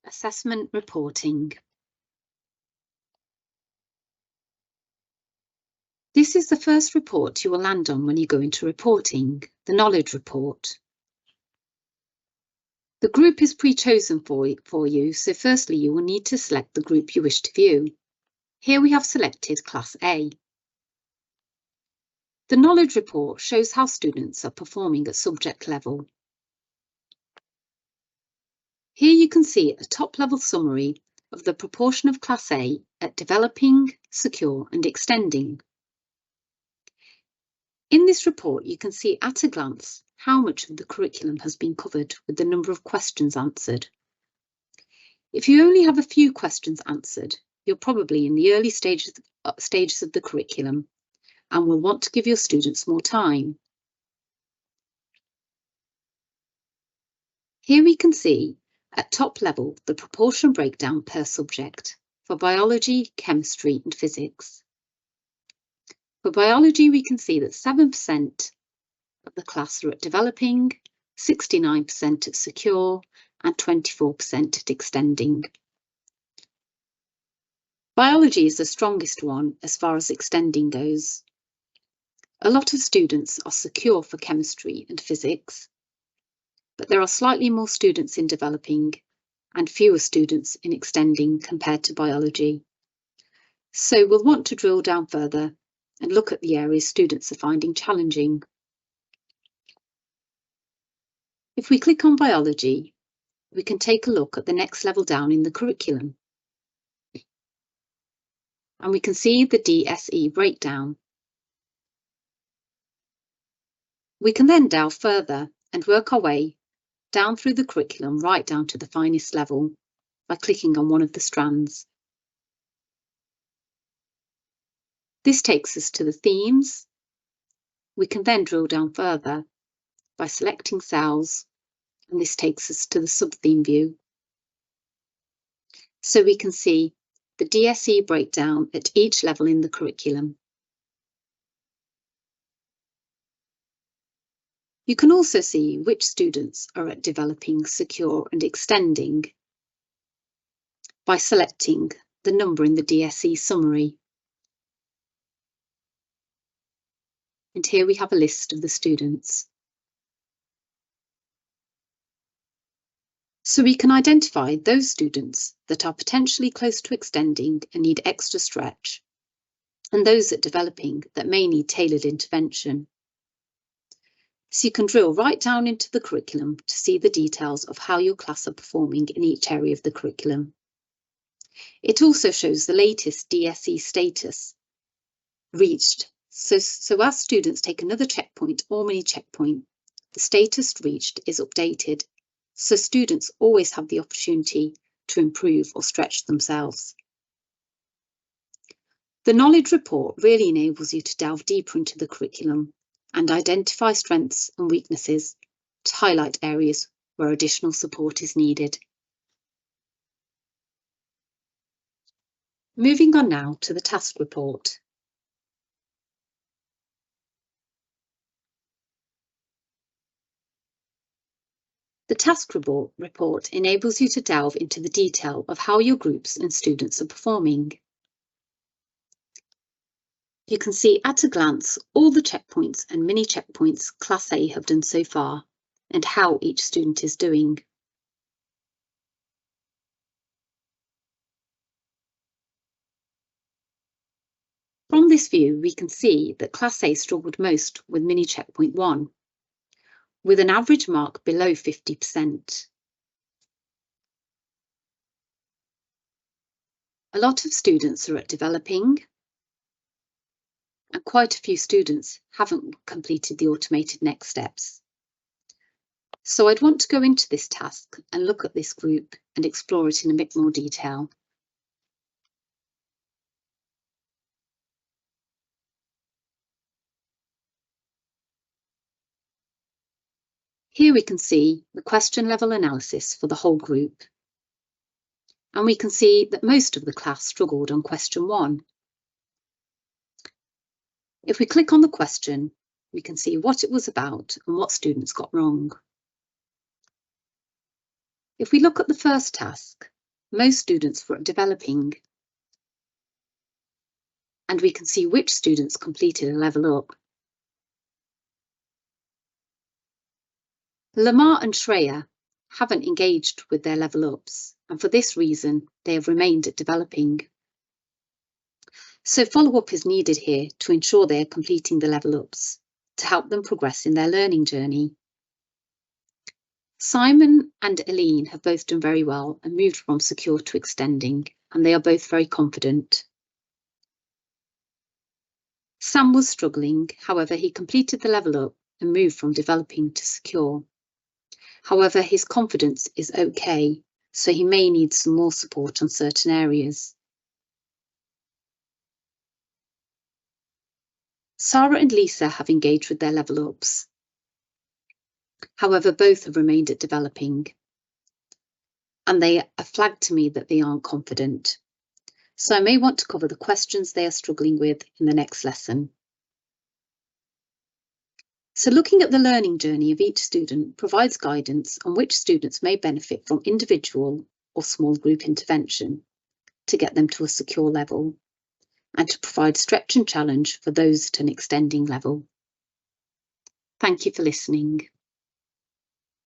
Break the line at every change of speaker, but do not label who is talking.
Assessment reporting. This is the first report you will land on when you go into reporting, the knowledge report. The group is pre-chosen for you, so firstly you will need to select the group you wish to view. Here we have selected Class A. The knowledge report shows how students are performing at subject level. Here you can see a top-level summary of the proportion of Class A at developing, secure and extending. In this report, you can see at a glance how much of the curriculum has been covered with the number of questions answered. If you only have a few questions answered, you're probably in the early stages of the curriculum and will want to give your students more time. Here we can see at top level the proportion breakdown per subject for biology, chemistry and physics. For biology, we can see that 7% of the class are at developing, 69% at secure and 24% at extending. Biology is the strongest one as far as extending goes. A lot of students are secure for chemistry and physics, but there are slightly more students in developing and fewer students in extending compared to biology. So we'll want to drill down further and look at the areas students are finding challenging. If we click on biology, we can take a look at the next level down in the curriculum. And we can see the DSE breakdown. We can then delve further and work our way down through the curriculum right down to the finest level by clicking on one of the strands. This takes us to the themes. We can then drill down further by selecting cells, and this takes us to the sub-theme view. So we can see the DSE breakdown at each level in the curriculum. You can also see which students are at developing, secure and extending by selecting the number in the DSE summary. And here we have a list of the students. So we can identify those students that are potentially close to extending and need extra stretch, and those at developing that may need tailored intervention. So you can drill right down into the curriculum to see the details of how your class are performing in each area of the curriculum. It also shows the latest DSE status reached. So as students take another checkpoint or mini checkpoint, the status reached is updated, so students always have the opportunity to improve or stretch themselves. The knowledge report really enables you to delve deeper into the curriculum and identify strengths and weaknesses to highlight areas where additional support is needed. Moving on now to the task report. The task report enables you to delve into the detail of how your groups and students are performing. You can see at a glance all the checkpoints and mini checkpoints Class A have done so far and how each student is doing. From this view, we can see that Class A struggled most with mini checkpoint 1, with an average mark below 50%. A lot of students are at developing, and quite a few students haven't completed the automated next steps. So I'd want to go into this task and look at this group and explore it in a bit more detail. Here we can see the question level analysis for the whole group. And we can see that most of the class struggled on question 1. If we click on the question, we can see what it was about and what students got wrong. If we look at the first task, most students were developing, and we can see which students completed a level up. Lamar and Shreya haven't engaged with their level ups, and for this reason, they have remained at developing. So follow-up is needed here to ensure they are completing the level ups to help them progress in their learning journey. Simon and Aline have both done very well and moved from secure to extending, and they are both very confident. Sam was struggling, however, he completed the level up and moved from developing to secure. However, his confidence is okay, so he may need some more support on certain areas. Sarah and Lisa have engaged with their level ups. However, both have remained at developing, and they are flagged to me that they aren't confident. So I may want to cover the questions they are struggling with in the next lesson. So looking at the learning journey of each student provides guidance on which students may benefit from individual or small group intervention to get them to a secure level, and to provide stretch and challenge for those at an extending level. Thank you for listening.